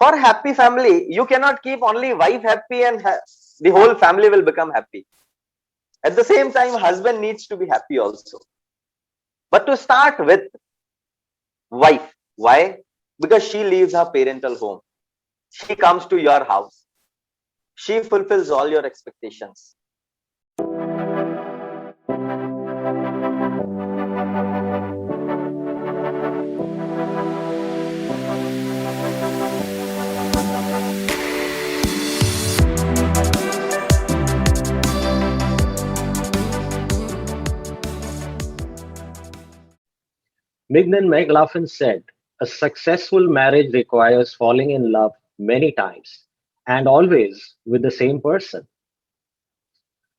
For happy family, you cannot keep only wife happy and the whole family will become happy. At the same time, husband needs to be happy also. But to start with, wife. Why? Because she leaves her parental home, she comes to your house, she fulfills all your expectations. Mignon McLaughlin said, "A successful marriage requires falling in love many times and always with the same person."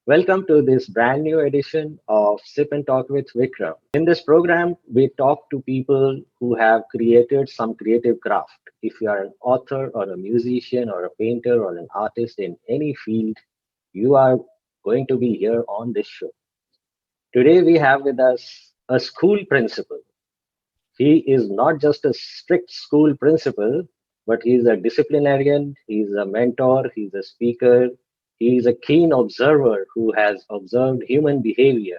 Welcome to this brand new edition of Sip and Talk with Vikram. In this program, we talk to people who have created some creative craft. If you are an author or a musician or a painter or an artist in any field, you are going to be here on this show. Today, we have with us a school principal. He is not just a strict school principal, but he's a disciplinarian, he's a mentor, he's a speaker, he's a keen observer who has observed human behavior,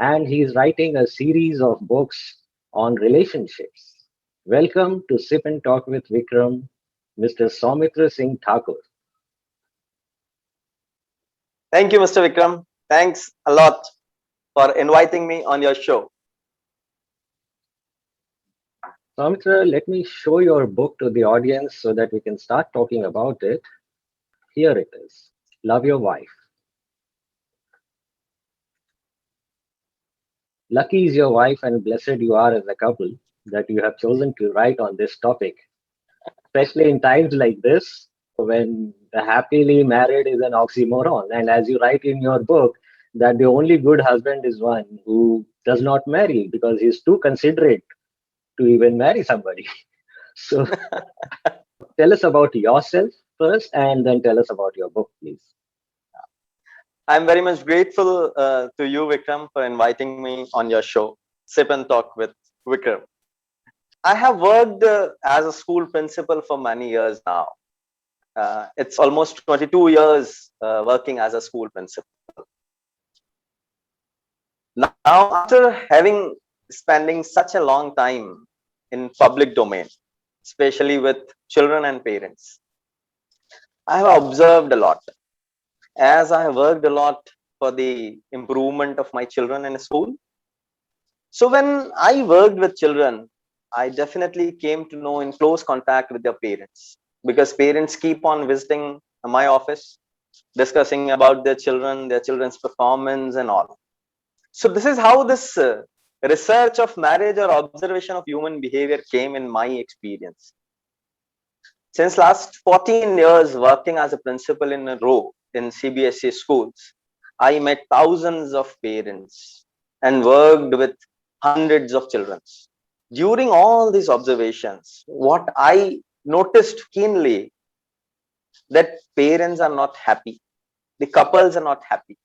and he's writing a series of books on relationships. Welcome to Sip and Talk with Vikram, Mr. Soumitra Singh Thakur. Thank you, Mr. Vikram. Thanks a lot for inviting me on your show. Soumitra, let me show your book to the audience so that we can start talking about it. Here it is. Love Your Wife. Lucky is your wife and blessed you are as a couple that you have chosen to write on this topic, especially in times like this when the happily married is an oxymoron. And as you write in your book, that the only good husband is one who does not marry because he's too considerate to even marry somebody. So tell us about yourself first and then tell us about your book, please. I'm very much grateful to you, Vikram, for inviting me on your show, Sip and Talk with Vikram. I have worked as a school principal for many years now. It's almost 22 years working as a school principal. Now, after having spending such a long time in public domain, especially with children and parents, I have observed a lot. As I have worked a lot for the improvement of my children in school. So when I worked with children, I definitely came to know in close contact with their parents, because parents keep on visiting my office, discussing about their children, their children's performance and all. So this is how this research of marriage or observation of human behavior came in my experience. Since last 14 years working as a principal in a row in CBSE schools, I met thousands of parents and worked with hundreds of children. During all these observations, what I noticed keenly, that parents are not happy, the couples are not happy.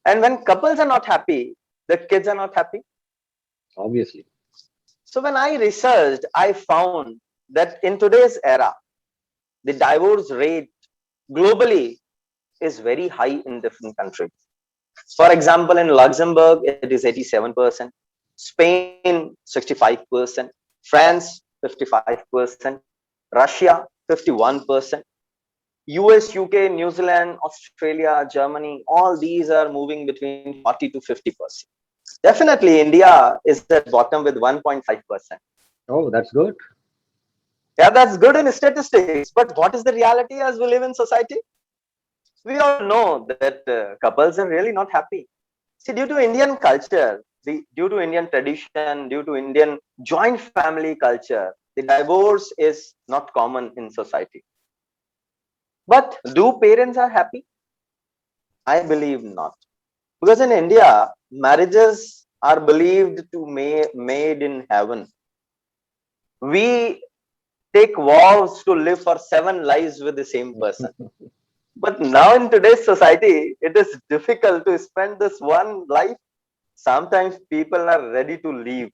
And when couples are not happy, the kids are not happy. Obviously. So when I researched, I found that in today's era, the divorce rate globally is very high in different countries. For example, in Luxembourg, it is 87%, Spain, 65%, France, 55%, Russia, 51%, US, UK, New Zealand, Australia, Germany, all these are moving between 40 to 50%. Definitely, India is at bottom with 1.5%. Oh, that's good. Yeah, that's good in statistics. But what is the reality as we live in society? We all know that couples are really not happy. See, due to Indian culture, due to Indian tradition, due to Indian joint family culture, the divorce is not common in society. But do parents are happy? I believe not. Because in India, marriages are believed to made in heaven. We take vows to live for 7 lives with the same person. But now in today's society, it is difficult to spend this one life. Sometimes people are ready to leave.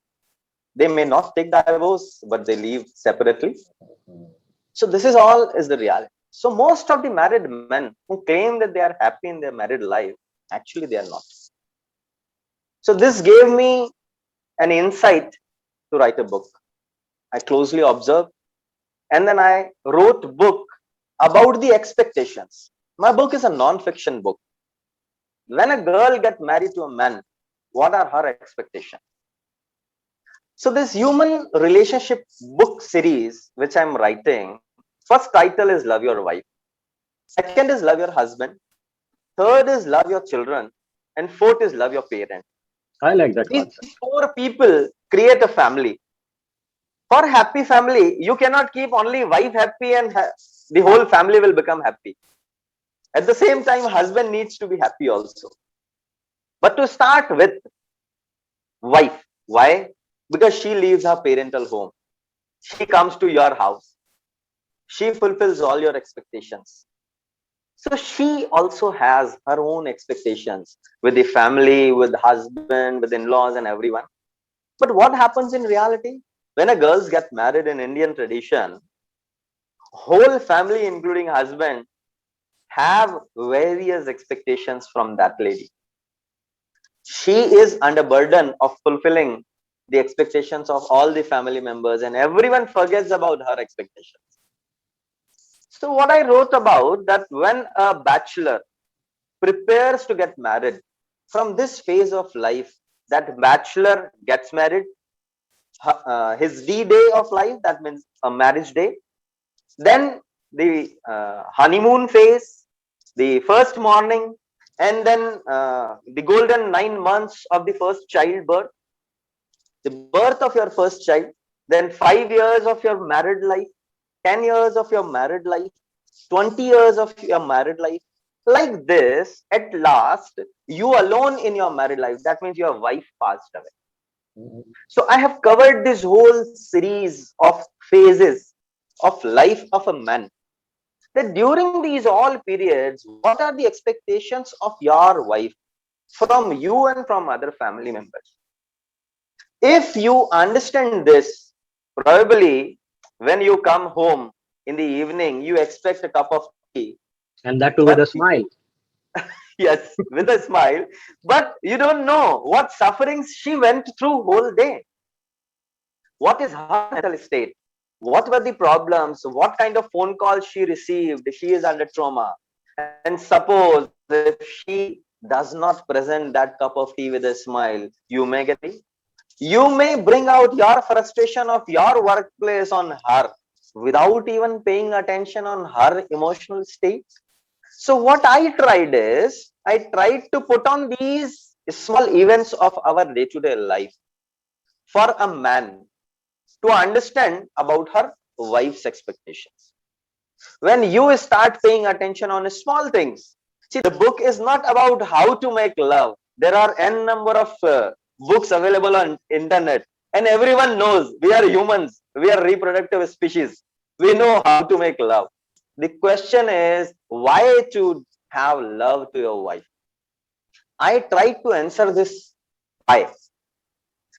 They may not take divorce, but they leave separately. So this is all is the reality. So most of the married men who claim that they are happy in their married life, actually they are not. So this gave me an insight to write a book. I closely observed, and then I wrote book about the expectations. My book is a non-fiction book. When a girl gets married to a man, what are her expectations? So this human relationship book series which I'm writing, first title is Love Your Wife, second is Love Your Husband, third is Love Your Children, and fourth is Love Your Parents. I like that These concept. four people create a family. For happy family, you cannot keep only wife happy and the whole family will become happy. At the same time, husband needs to be happy also. But to start with, wife. Why? Because she leaves her parental home. She comes to your house. She fulfills all your expectations. So she also has her own expectations with the family, with the husband, with in-laws and everyone. But what happens in reality? When a girls get married in Indian tradition, whole family, including husband, have various expectations from that lady. She is under burden of fulfilling the expectations of all the family members, and everyone forgets about her expectations. So what I wrote about that when a bachelor prepares to get married, from this phase of life, that bachelor gets married, his D-day of life, that means a marriage day, then the honeymoon phase, the first morning, and then the golden 9 months of the first childbirth, the birth of your first child, then 5 years of your married life, 10 years of your married life, 20 years of your married life. Like this, at last, you alone in your married life, that means your wife passed away. Mhm. So I have covered this whole series of phases of life of a man. That during these all periods, what are the expectations of your wife from you and from other family members? If you understand this, probably when you come home in the evening, you expect a cup of tea, And that too with but a smile. yes, with a smile, but you don't know what sufferings she went through whole day. What is her mental state? What were the problems? What kind of phone calls she received? She is under trauma. And suppose if she does not present that cup of tea with a smile, you may get angry. You may bring out your frustration of your workplace on her without even paying attention on her emotional state. So what I tried is, I tried to put on these small events of our day-to-day life for a man to understand about her wife's expectations. When you start paying attention on small things, see, the book is not about how to make love. There are n number of books available on internet, and everyone knows we are humans, we are reproductive species, we know how to make love. The question is, why to have love to your wife? I tried to answer this why.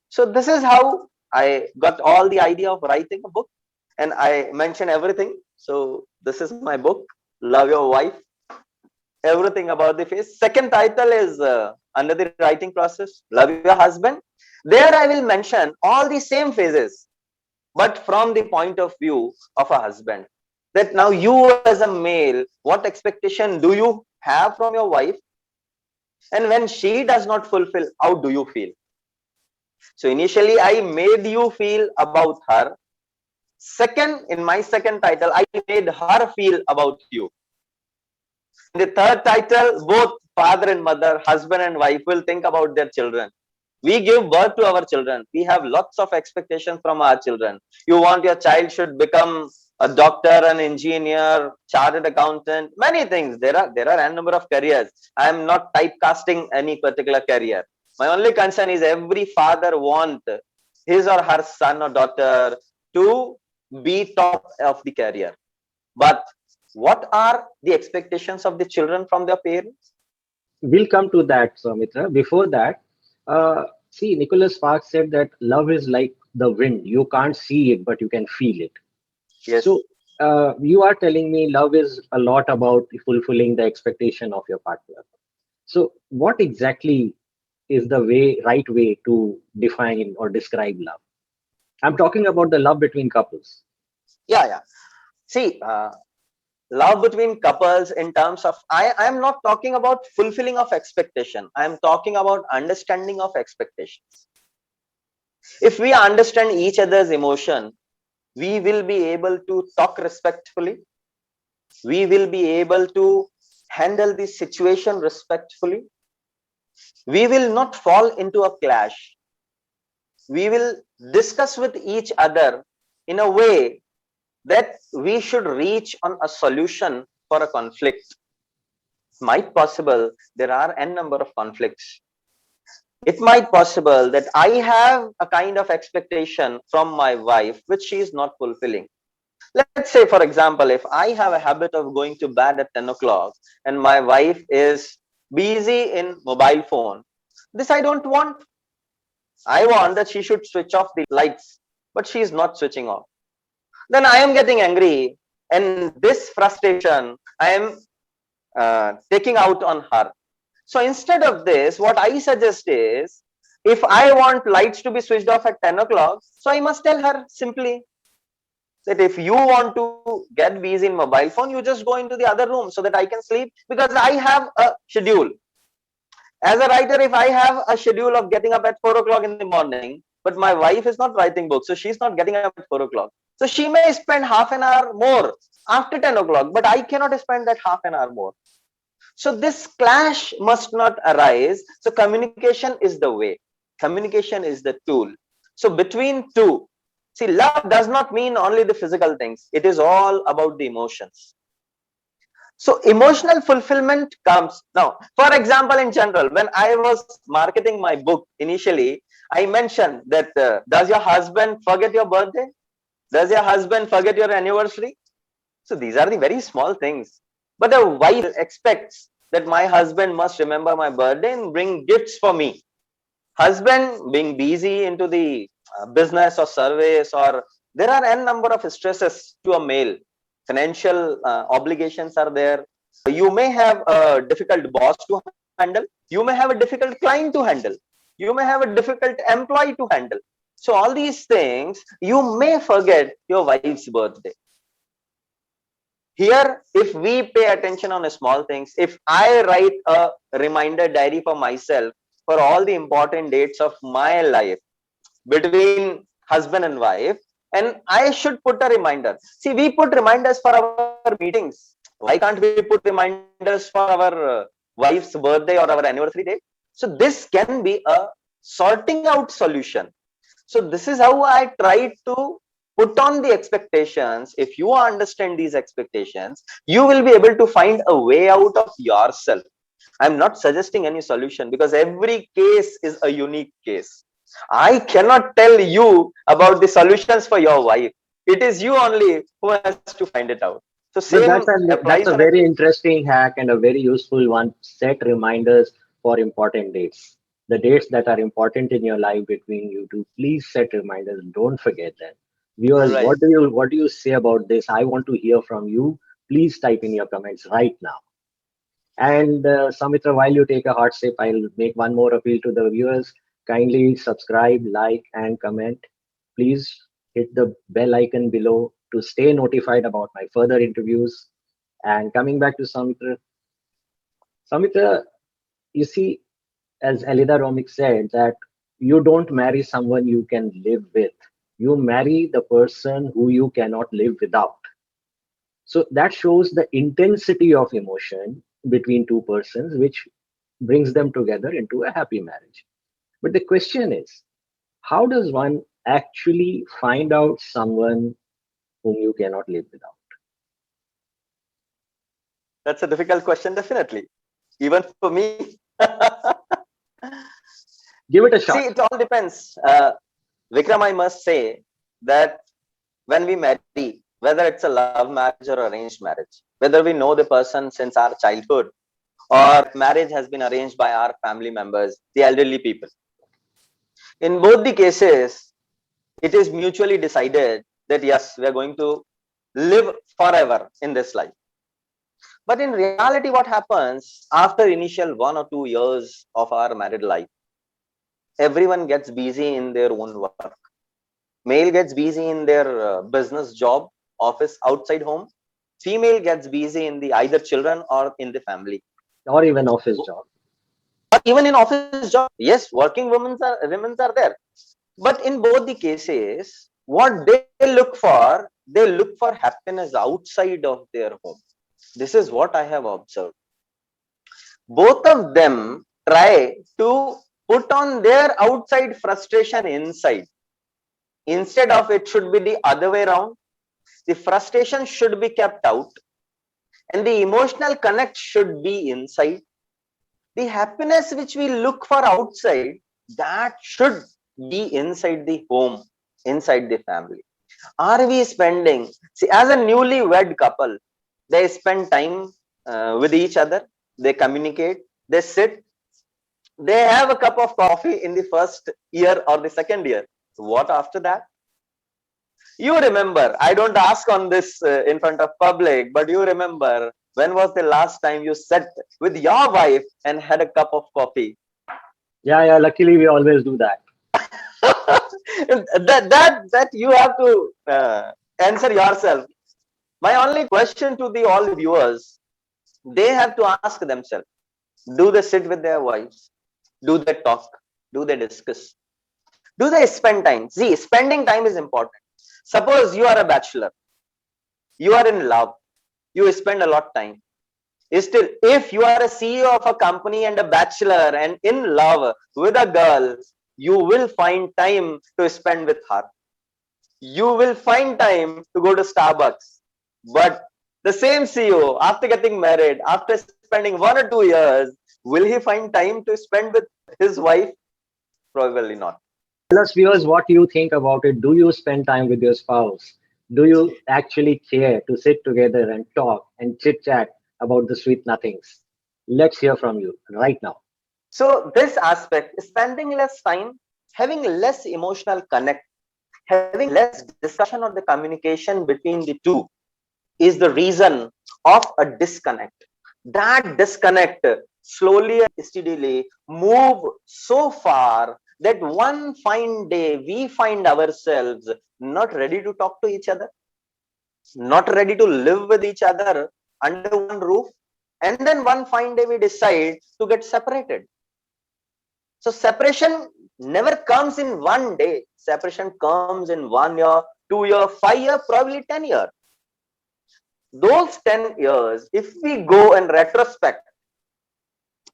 So this is how I got all the idea of writing a book, and I mentioned everything. So this is my book, Love Your Wife, everything about the face. Second title is under the writing process, Love Your Husband. There I will mention all the same phases, but from the point of view of a husband. That now you as a male, what expectation do you have from your wife? And when she does not fulfill, how do you feel? So initially I made you feel about her. Second, in my second title, I made her feel about you. In the third title, both father and mother, husband and wife will think about their children. We give birth to our children. We have lots of expectations from our children. You want your child should become a doctor, an engineer, chartered accountant, many things. There are a number of careers. I am not typecasting any particular career. My only concern is every father want his or her son or daughter to be top of the career. But what are the expectations of the children from their parents? We'll come to that, Mitra. Before that, see, Nicholas Sparks said that love is like the wind. You can't see it, but you can feel it. So Yes. You are telling me love is a lot about fulfilling the expectation of your partner. So, what exactly is the right way to define or describe love? I'm talking about the love between couples. Yeah, yeah. See, love between couples in terms of, I am not talking about fulfilling of expectation. I am talking about understanding of expectations. If we understand each other's emotion, we will be able to talk respectfully. We will be able to handle the situation respectfully. We will not fall into a clash. We will discuss with each other in a way that we should reach on a solution for a conflict. Might possible there are n number of conflicts. It might possible that I have a kind of expectation from my wife which she is not fulfilling. Let's say, for example, if I have a habit of going to bed at 10 o'clock and my wife is busy in mobile phone, this I don't want. I want that she should switch off the lights, but she is not switching off. Then I am getting angry, and this frustration I am taking out on her. So instead of this, what I suggest is, if I want lights to be switched off at 10 o'clock, so I must tell her simply that if you want to get busy in mobile phone, you just go into the other room so that I can sleep, because I have a schedule. As a writer, if I have a schedule of getting up at 4 o'clock in the morning, but my wife is not writing books, so she's not getting up at 4 o'clock. So she may spend half an hour more after 10 o'clock, but I cannot spend that half an hour more. So this clash must not arise. So communication is the way. Communication is the tool. So between two, see, love does not mean only the physical things. It is all about the emotions. So emotional fulfillment comes now. For example, in general, when I was marketing my book initially, I mentioned that does your husband forget your birthday? Does your husband forget your anniversary? So these are the very small things. But the wife expects that my husband must remember my birthday and bring gifts for me. Husband being busy into the business or service, or there are n number of stresses to a male. Financial obligations are there. You may have a difficult boss to handle. You may have a difficult client to handle. You may have a difficult employee to handle. So all these things, you may forget your wife's birthday. Here, if we pay attention on small things, if I write a reminder diary for myself for all the important dates of my life between husband and wife, and I should put a reminder. See, we put reminders for our meetings. Why can't we put reminders for our wife's birthday or our anniversary date? So this can be a sorting out solution. So this is how I try to put on the expectations. If you understand these expectations, you will be able to find a way out of yourself. I'm not suggesting any solution because every case is a unique case. I cannot tell you about the solutions for your wife. It is you only who has to find it out. So But same that's applies a on very every. interesting hack and a very useful one. Set reminders for important dates. The dates that are important in your life between you two, please set reminders. Don't forget them. Viewers, Right. what do you say about this? I want to hear from you. Please type in your comments right now. And Samitra, while you take a hot sip, I'll make one more appeal to the viewers. Kindly subscribe, like, and comment. Please hit the bell icon below to stay notified about my further interviews. And coming back to Samitra, you see, as Alida Romik said, that you don't marry someone you can live with. You marry the person who you cannot live without. So that shows the intensity of emotion between two persons, which brings them together into a happy marriage. But the question is, how does one actually find out someone whom you cannot live without? That's a difficult question, definitely. Even for me. Give it a See, shot. it all depends. Vikram, I must say that when we marry, whether it's a love marriage or arranged marriage, whether we know the person since our childhood or marriage has been arranged by our family members, the elderly people, in both the cases, it is mutually decided that yes, we are going to live forever in this life. But in reality, what happens after initial 1 or 2 years of our married life? Everyone gets busy in their own work. Male gets busy in their business job, office, outside home. Female gets busy in the either children or in the family. or even office job. Or even in office job. Yes, working women are there. But in both the cases, what they look for happiness outside of their home. This is what I have observed. Both of them try to put on their outside frustration inside. Instead of it should be the other way around. The frustration should be kept out and the emotional connect should be inside. The happiness which we look for outside, that should be inside the home, inside the family. Are we spending, see, as a newly wed couple, they spend time with each other, they communicate, they sit, they have a cup of coffee in the first year or the second year. What after that? You remember, I don't ask on this in front of public, but you remember, when was the last time you sat with your wife and had a cup of coffee? Yeah. Luckily, we always do that. that you have to answer yourself. My only question to the all viewers, they have to ask themselves, do they sit with their wives? Do they talk? Do they discuss? Do they spend time? See, spending time is important. Suppose you are a bachelor, you are in love, you spend a lot of time. Still, if you are a CEO of a company and a bachelor and in love with a girl, you will find time to spend with her. You will find time to go to Starbucks. But the same CEO, after getting married, after spending 1 or 2 years, will he find time to spend with his wife? Probably not. Tell us, viewers, what you think about it. Do you spend time with your spouse? Do you actually care to sit together and talk and chit chat about the sweet nothings? Let's hear from you right now. So this aspect, spending less time, having less emotional connect, having less discussion or the communication between the two is the reason of a disconnect. That disconnect slowly and steadily move so far that one fine day we find ourselves not ready to talk to each other, not ready to live with each other under one roof, and then one fine day we decide to get separated. So separation never comes in one day. Separation comes in 1 year, 2 year, 5 year, probably 10 years. Those 10 years, if we go in retrospect,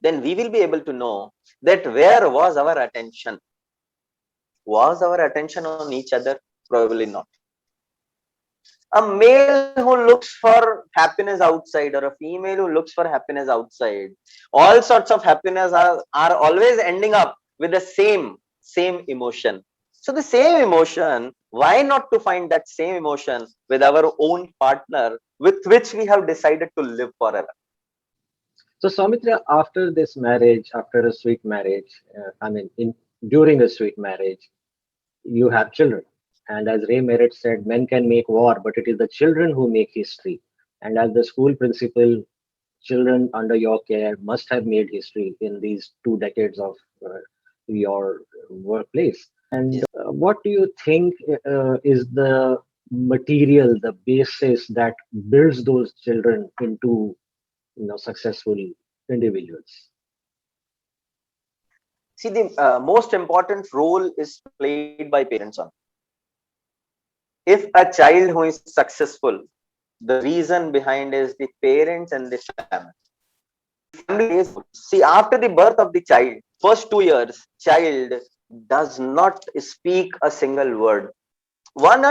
then we will be able to know that where was our attention? Was our attention on each other? Probably not. A male who looks for happiness outside or a female who looks for happiness outside, all sorts of happiness are always ending up with the same emotion. So the same emotion, why not to find that same emotion with our own partner with which we have decided to live forever? So, Soumitra, after this marriage, after a sweet marriage, during a sweet marriage, you have children. And as Ray Merritt said, men can make war, but it is the children who make history. And as the school principal, children under your care must have made history in these 2 decades of your workplace. And Yes. what do you think is the material, the basis that builds those children into successful individuals? See, the most important role is played by parents on. If a child who is successful, the reason behind is the parents and the family. Family is, see, after the birth of the child, first 2 years, child does not speak a single word. 1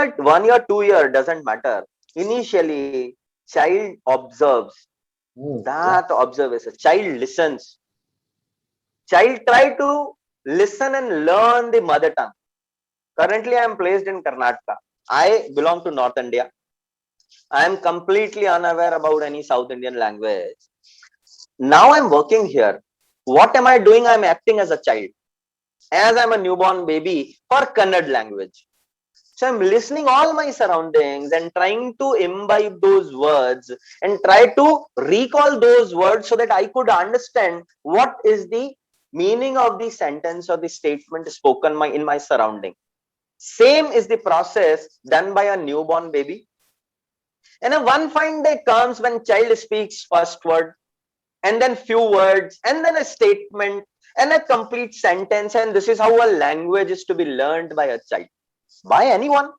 year, 2 year doesn't matter. Initially, child observes. Yeah. That observation, child listens. Child try to listen and learn the mother tongue. Currently, I am placed in Karnataka. I belong to North India. I am completely unaware about any South Indian language. Now I'm working here. What am I doing? I'm acting as a child, as I'm a newborn baby for Kannada language. So I'm listening all my surroundings and trying to imbibe those words and try to recall those words so that I could understand what is the meaning of the sentence or the statement spoken in my surrounding. Same is the process done by a newborn baby. And a one fine day comes when child speaks first word and then few words and then a statement and a complete sentence, and this is how a language is to be learned by a child, by anyone.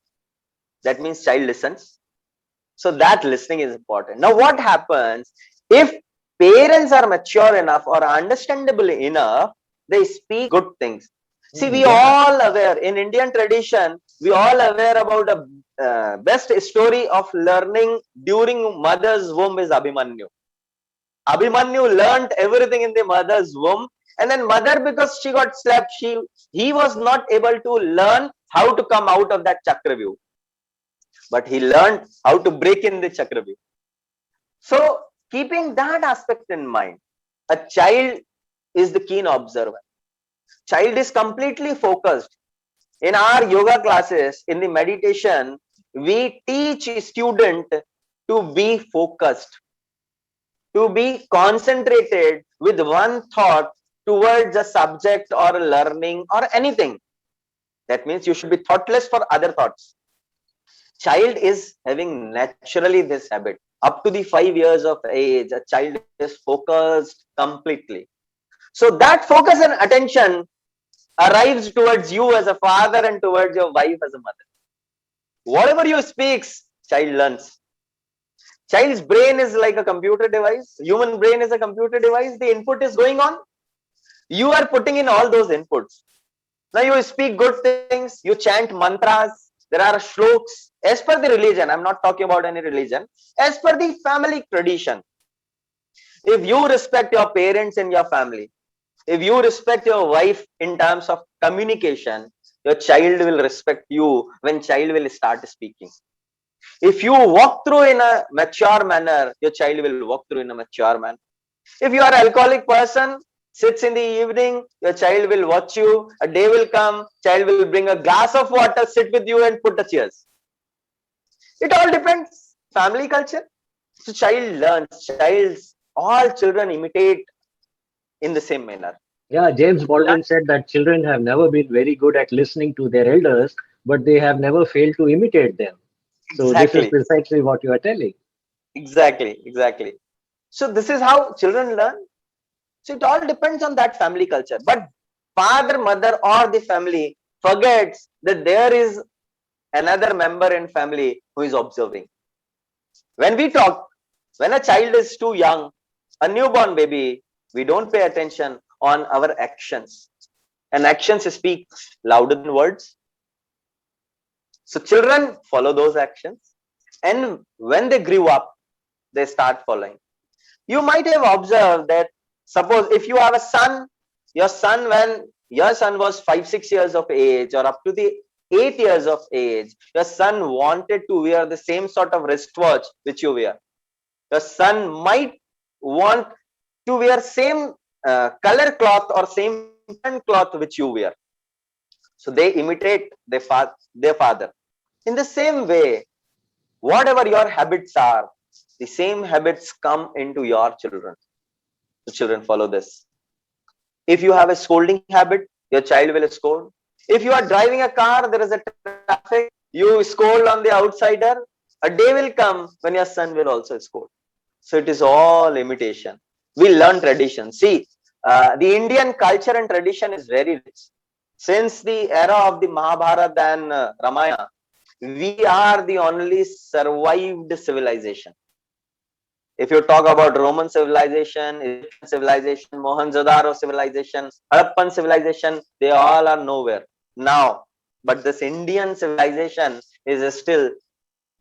That means child listens. So that listening is important. Now what happens if parents are mature enough or understandable enough, they speak good things. See, we Yeah. all aware in Indian tradition, we all aware about the best story of learning during mother's womb is Abhimanyu. Abhimanyu learned everything in the mother's womb, and then mother, because she got slapped, he was not able to learn how to come out of that Chakravyuh, but he learned how to break in the Chakravyuh. So, keeping that aspect in mind, a child is the keen observer. Child is completely focused. In our yoga classes, in the meditation, we teach student to be focused, to be concentrated with one thought towards a subject or learning or anything. That means you should be thoughtless for other thoughts. Child is having naturally this habit. Up to the 5 years of age, a child is focused completely. So that focus and attention arrives towards you as a father and towards your wife as a mother. Whatever you speaks, child learns. Child's brain is like a computer device. Human brain is a computer device. The input is going on. You are putting in all those inputs. Now you speak good things. You chant mantras. There are shloks. As per the religion, I'm not talking about any religion. As per the family tradition, if you respect your parents in your family, if you respect your wife in terms of communication, your child will respect you when child will start speaking. If you walk through in a mature manner, your child will walk through in a mature manner. If you are an alcoholic person, sits in the evening, your child will watch you. A day will come, child will bring a glass of water, sit with you and put the chairs. It all depends. Family culture. So child learns. All children imitate in the same manner. Yeah, James Baldwin said that children have never been very good at listening to their elders, but they have never failed to imitate them. So this is Exactly. precisely what you are telling. Exactly. So this is how children learn. So it all depends on that family culture. But father, mother, or the family forgets that there is another member in family who is observing. When we talk, when a child is too young, a newborn baby, we don't pay attention on our actions. And actions speak louder than words. So children follow those actions. And when they grew up, they start following. You might have observed that, suppose if you have a son, your son, when your son was 5 6 years of age or up to the 8 years of age, your son wanted to wear the same sort of wristwatch which you wear. Your son might want to wear same color cloth or same pattern cloth which you wear. So they imitate their father. In the same way, whatever your habits are, the same habits come into your children. The children follow this. If you have a scolding habit, your child will scold. If you are driving a car, there is a traffic, you scold on the outsider. A day will come when your son will also scold. So it is all imitation. We learn tradition. See, the Indian culture and tradition is very rich. Since the era of the Mahabharata and Ramayana, we are the only survived civilization. If you talk about Roman civilization, Egyptian civilization, Mohenjo-daro civilization, Harappan civilization, they all are nowhere now. But this Indian civilization is still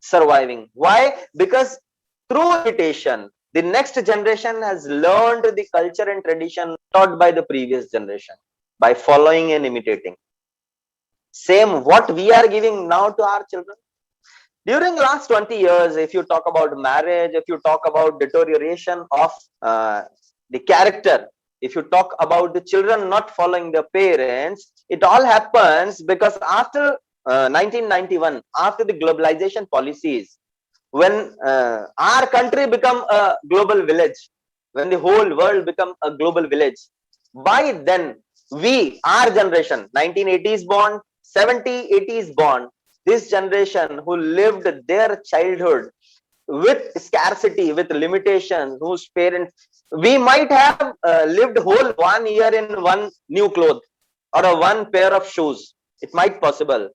surviving. Why? Because through imitation, the next generation has learned the culture and tradition taught by the previous generation by following and imitating. Same what we are giving now to our children. During last 20 years, if you talk about marriage, if you talk about deterioration of the character, if you talk about the children not following their parents, it all happens because after 1991, after the globalization policies, when our country become a global village, when the whole world become a global village, by then we, our generation, 1980s born, 70, 80s born, this generation who lived their childhood with scarcity, with limitations, whose parents, we might have lived whole 1 year in one new cloth or a one pair of shoes. It might possible.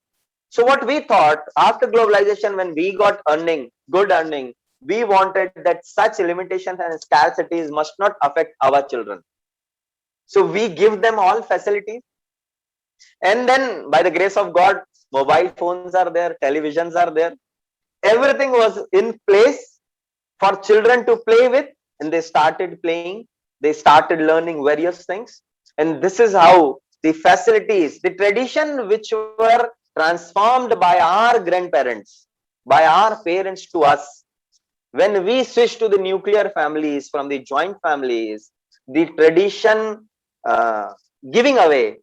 So what we thought after globalization, when we got earning, good earning, we wanted that such limitations and scarcities must not affect our children. So we give them all facilities. And then by the grace of God, mobile phones are there, televisions are there. Everything was in place for children to play with, and they started playing. They started learning various things. And this is how the facilities, the tradition which were transformed by our grandparents, by our parents to us, when we switched to the nuclear families from the joint families, the tradition giving away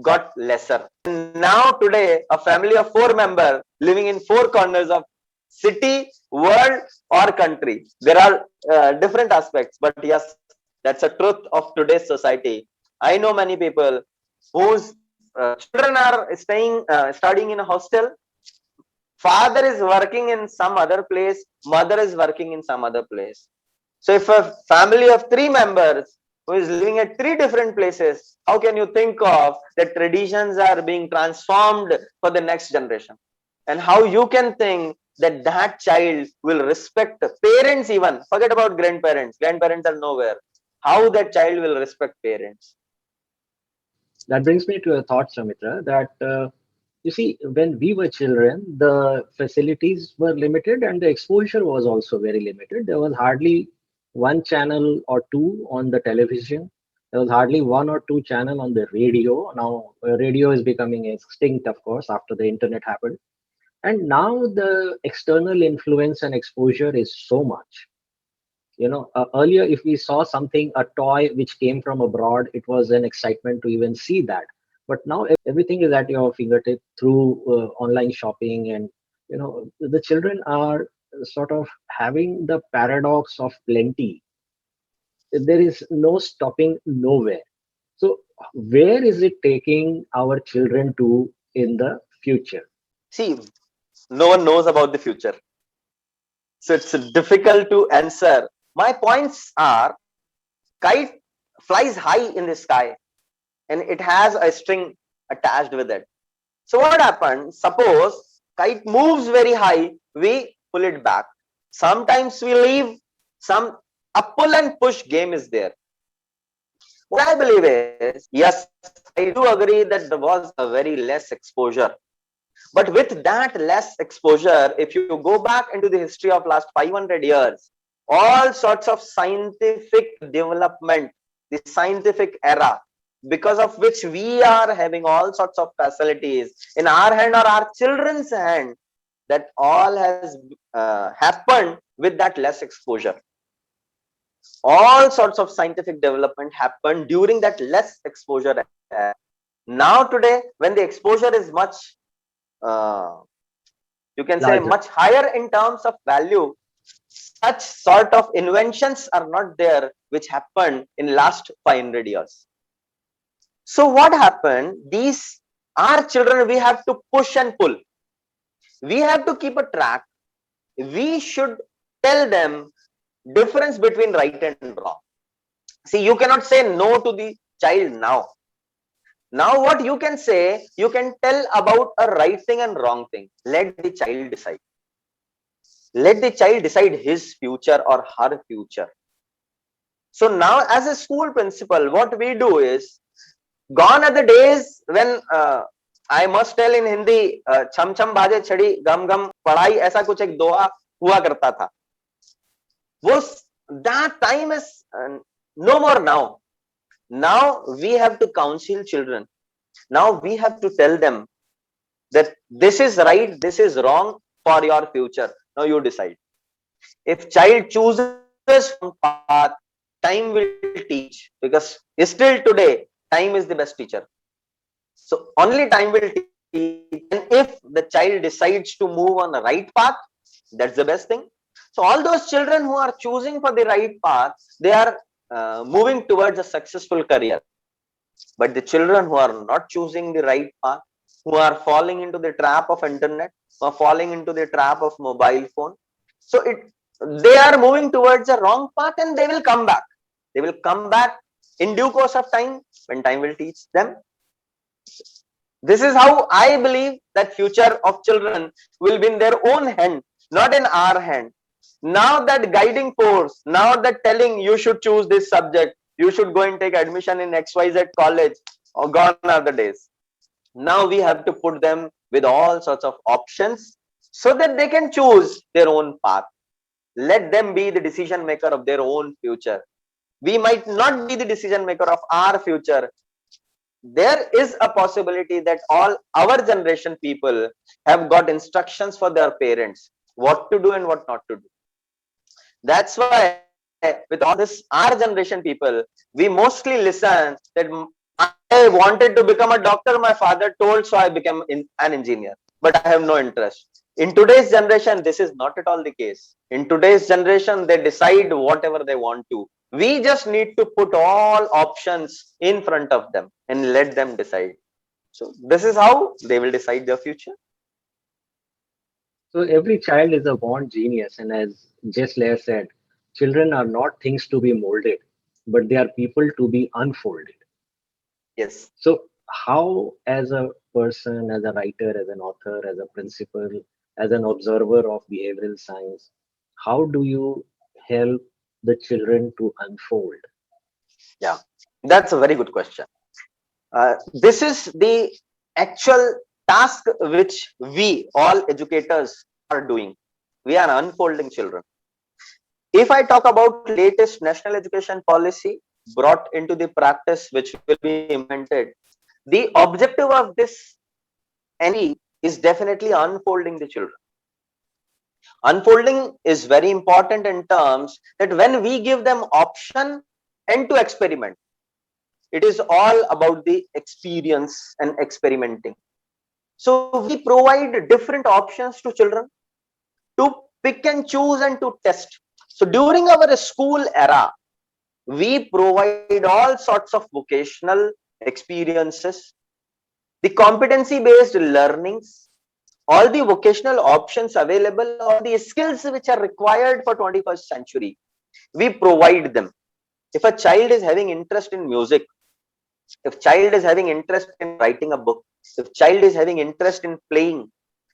got lesser. Now today, a family of 4 members living in 4 corners of city, world, or country. There are different aspects, but yes, that's a truth of today's society. I know many people whose children are studying in a hostel. Father is working in some other place, mother is working in some other place. So if a family of 3 members who is living at 3 different places, how can you think of that traditions are being transformed for the next generation? And how you can think that that child will respect parents, even forget about grandparents. Grandparents are nowhere. How that child will respect parents? That brings me to a thought, Samitra, that you see, when we were children, the facilities were limited and the exposure was also very limited. There was hardly one channel or two on the television. There was hardly one or two channel on the radio. Now, radio is becoming extinct, of course, after the internet happened. And now the external influence and exposure is so much. Earlier, if we saw something, a toy which came from abroad, it was an excitement to even see that. But now everything is at your fingertip through online shopping. And the children are sort of having the paradox of plenty. There is no stopping nowhere. So where is it taking our children to in the future? See, no one knows about the future. So it's difficult to answer. My points are, kite flies high in the sky and it has a string attached with it. So what happens? Suppose kite moves very high, we pull it back. Sometimes we leave, some a pull and push game is there. What I believe is, yes, I do agree that there was a very less exposure. But with that less exposure, if you go back into the history of last 500 years, all sorts of scientific development, the scientific era, because of which we are having all sorts of facilities in our hand or our children's hand, that all has happened with that less exposure. All sorts of scientific development happened during that less exposure. Now today, when the exposure is much, you can say, Larger. much higher in terms of value, such sort of inventions are not there which happened in last 500 years. So what happened? These our children, we have to push and pull. We have to keep a track. We should tell them difference between right and wrong. See, you cannot say no to the child now. Now what you can say, you can tell about a right thing and wrong thing. Let the child decide. Let the child decide his future or her future. So now as a school principal, what we do is, gone are the days when I must tell in Hindi, cham cham baje chhadi gam gam padhai, ऐसा कुछ एक दोहा हुआ करता था. वो that time is no more now. Now we have to counsel children. Now we have to tell them that this is right, this is wrong for your future. Now you decide. If child chooses one path, time will teach, because still today time is the best teacher. So only time will and if the child decides to move on the right path, that's the best thing. So all those children who are choosing for the right path, they are moving towards a successful career. But the children who are not choosing the right path, who are falling into the trap of internet, who are falling into the trap of mobile phone, so it they are moving towards a wrong path, and they will come back. They will come back in due course of time, when time will teach them. This is how I believe that future of children will be in their own hand, not in our hand. Now that guiding force, now that telling you should choose this subject, you should go and take admission in XYZ college, or gone are the days. Now we have to put them with all sorts of options so that they can choose their own path. Let them be the decision maker of their own future. We might not be the decision maker of our future. There is a possibility that all our generation people have got instructions for their parents, what to do and what not to do. That's why with all this our generation people, we mostly listen that I wanted to become a doctor, my father told, so I became an engineer, but I have no interest. In today's generation, this is not at all the case. In today's generation, they decide whatever they want to. We just need to put all options in front of them and let them decide. So this is how they will decide their future. So every child is a born genius, and as Jess Lair said, children are not things to be molded, but they are people to be unfolded. Yes. So, how, as a person, as a writer, as an author, as a principal, as an observer of behavioral science, how do you help the children to unfold? Yeah, that's a very good question. This is the actual task which we all educators are doing. We are unfolding children. If I talk about latest national education policy brought into the practice, which will be implemented, the objective of this NE is definitely unfolding the children. Unfolding is very important in terms that when we give them option and to experiment, it is all about the experience and experimenting. So we provide different options to children to pick and choose and to test. So during our school era, we provide all sorts of vocational experiences, the competency based learnings, all the vocational options available, all the skills which are required for 21st century. We provide them. If a child is having interest in music, if child is having interest in writing a book, if child is having interest in playing,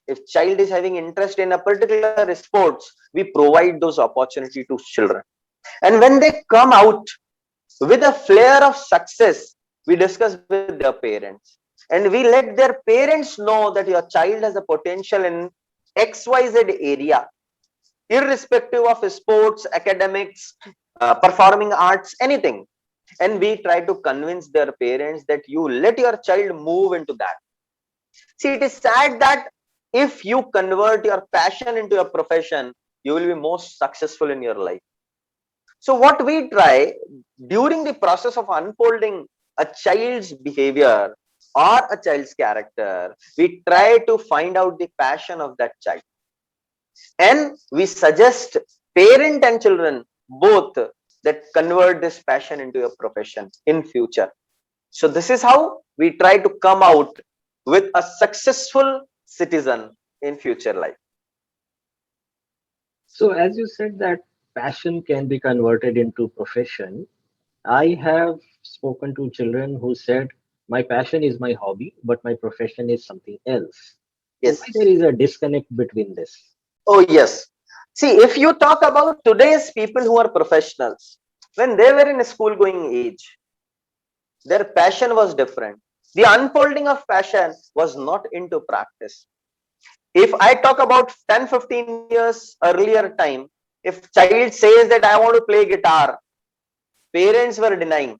if child is having interest in a particular sports, we provide those opportunity to children. And when they come out with a flair of success, we discuss with their parents and we let their parents know that your child has a potential in XYZ area, irrespective of sports, academics, performing arts, anything. And we try to convince their parents that you let your child move into that. See, it is sad that if you convert your passion into a profession, you will be most successful in your life. So what we try during the process of unfolding a child's behavior or a child's character, we try to find out the passion of that child. And we suggest parent and children both that convert this passion into a profession in future. So this is how we try to come out with a successful citizen in future life. So, as you said that passion can be converted into profession, I have spoken to children who said, my passion is my hobby, but my profession is something else. So, Yes. why there is a disconnect between this? Oh, yes. See, if you talk about today's people who are professionals, when they were in a school going age, their passion was different. The unfolding of passion was not into practice. If I talk about 10-15 years earlier time, if child says that I want to play guitar, parents were denying.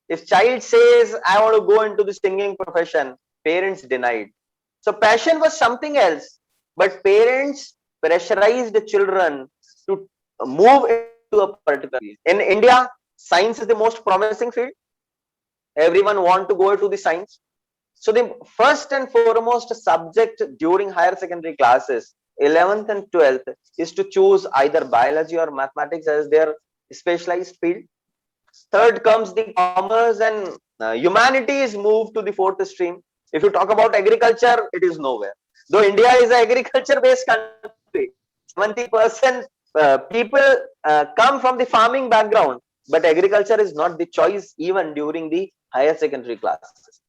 If child says I want to go into the singing profession, parents denied. So passion was something else, but parents pressurized the children to move into a particular field. In India, science is the most promising field. Everyone want to go to the science. So the first and foremost subject during higher secondary classes, 11th and 12th, is to choose either biology or mathematics as their specialized field. Third comes the commerce and humanities move to the fourth stream. If you talk about agriculture, it is nowhere. Though India is an agriculture-based country, 70% people come from the farming background, but agriculture is not the choice even during the higher secondary classes.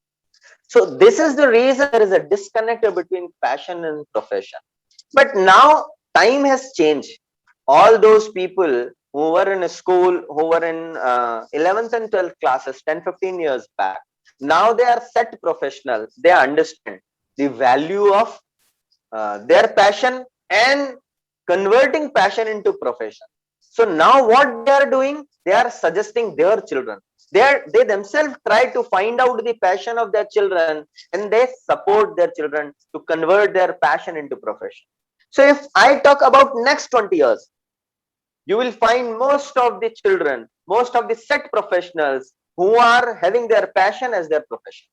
So this is the reason there is a disconnect between passion and profession. But now time has changed. All those people who were in a school, who were in 11th and 12th classes 10, 15 years back, now they are set professionals. They understand the value of their passion and converting passion into profession. So now what they are doing, they are suggesting their children. They themselves try to find out the passion of their children and they support their children to convert their passion into profession. So if I talk about next 20 years, you will find most of the children, most of the set professionals who are having their passion as their profession.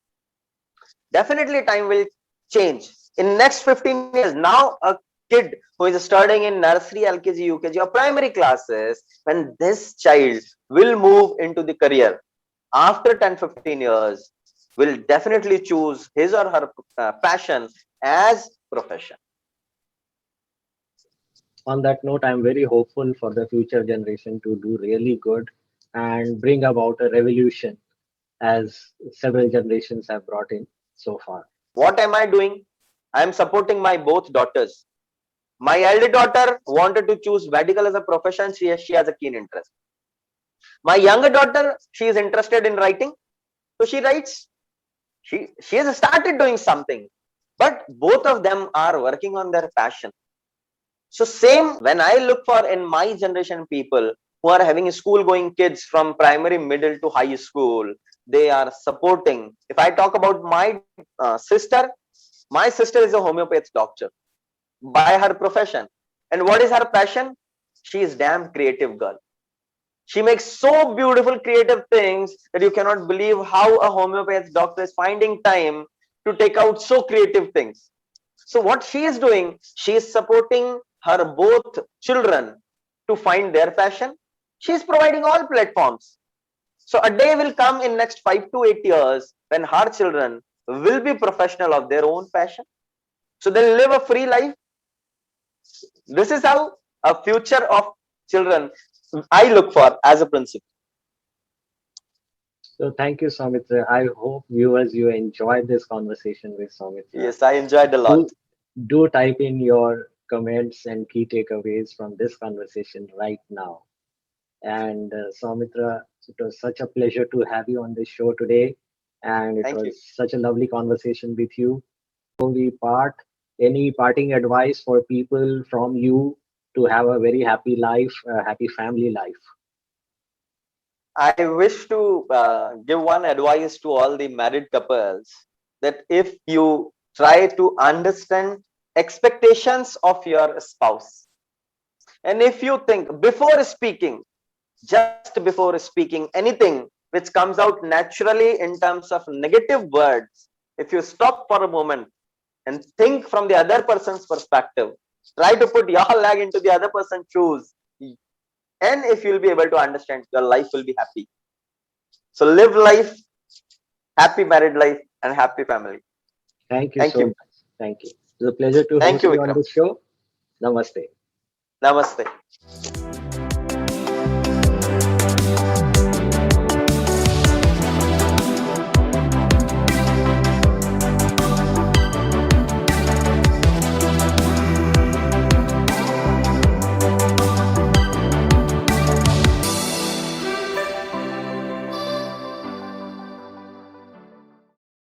Definitely time will change. In next 15 years, now a kid who is studying in nursery, LKG, UKG or primary classes, when this child will move into the career after 10, 15 years, will definitely choose his or her passion as profession. On that note, I'm very hopeful for the future generation to do really good and bring about a revolution as several generations have brought in so far. What am I doing? I am supporting my both daughters. My elder daughter wanted to choose medical as a profession. She has a keen interest. My younger daughter, she is interested in writing. So she writes. She has started doing something. But both of them are working on their passion. So same when I look for in my generation people who are having school going kids from primary, middle to high school, they are supporting. If I talk about my sister, my sister is a homeopathy doctor by her profession. And what is her passion? She is damn creative girl. She makes so beautiful creative things that you cannot believe how a homeopathy doctor is finding time to take out so creative things. So what she is doing, she is supporting her both children to find their passion. She is providing all platforms. So a day will come in next 5 to 8 years when her children will be professional of their own passion. So they'll live a free life. This is how a future of children I look for as a principal. So thank you, Soumitra. I hope viewers you enjoyed this conversation with Soumitra. Yes, I enjoyed a lot. Do type in your comments and key takeaways from this conversation right now. And Soumitra, it was such a pleasure to have you on this show today. And it Thank was you. such a lovely conversation with you. Before we part, any parting advice for people from you to have a very happy life, a happy family life? I wish to give one advice to all the married couples that if you try to understand expectations of your spouse, and if you think before speaking, just before speaking anything which comes out naturally in terms of negative words, if you stop for a moment and think from the other person's perspective, try to put your leg into the other person's shoes, and if you'll be able to understand, your life will be happy. So live life, happy married life, and happy family. Thank you Thank so you. much. Thank you. It was a pleasure to Thank host you, you on Vikram. this show. Namaste. Namaste.